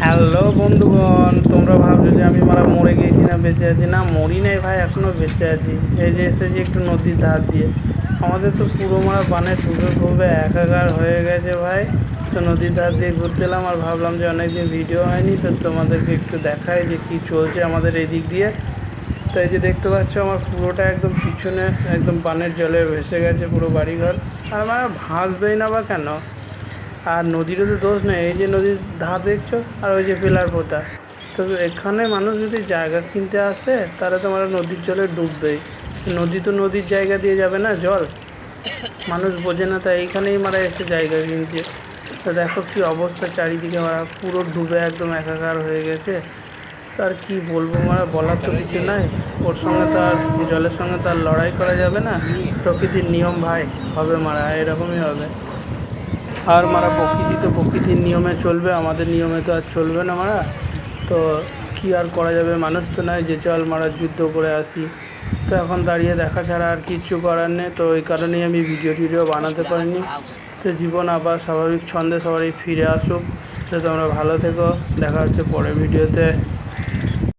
Hello বন্ধুগণ, তোমরা ভাবছো যে আমি মরে গিয়েছি না বেঁচে আছি। না, মরি নাই ভাই, এখনও বেঁচে আছি। এই যে এসেছি একটু নদীর ধার দিয়ে। আমাদের তো পুরো বানে ডুবে ডুবে একাকার হয়ে গেছে ভাই। তো নদীর ধার দিয়ে ঘুরতে এলাম আর ভাবলাম যে অনেকদিন ভিডিও হয়নি, তো তোমাদেরকে একটু দেখাই যে কি চলছে আমাদের এদিক দিয়ে। তো এই যে দেখতে পাচ্ছ আমার পুরোটা একদম পিছনে একদম বানের জলে ভেসে গেছে পুরো বাড়িঘর। আর ভাসবেই না বা কেন? আর নদীরও তো দোষ নেই, এই যে নদীর ধার দেখছো আর ওই যে পিলার পোতা। তো এখানে মানুষ যদি জায়গা কিনতে আসে তাহলে তোমার নদীর জলে ডুববেই। নদী তো নদীর জায়গা দিয়ে যাবে না জল, মানুষ বোঝে না, তাই এইখানেই এসে জায়গা কিনছে। তো দেখো কি অবস্থা চারিদিকে, পুরো ডুবে একদম একাকার হয়ে গেছে। তো আর কী বলবো, বলার তো কিছু নাই। ওর সঙ্গে তো আর জলের সঙ্গে তো আর লড়াই করা যাবে না। প্রকৃতির নিয়ম ভাই, হবে এরকমই হবে। আর প্রকৃতি তো প্রকৃতির নিয়মে চলবে, আমাদের নিয়মে তো আর চলবে না তো কী আর করা যাবে, মানুষ তো নয় যে চল যুদ্ধ করে আসি। তো এখন দাঁড়িয়ে দেখা ছাড়া আর কিচ্ছু করার নেই। তো এই কারণেই আমি ভিডিও বানাতে পারিনি। তো জীবন আবার স্বাভাবিক ছন্দে সবারই ফিরে আসুক। তো তোমরা ভালো থেকো, দেখা হচ্ছে পরের ভিডিওতে।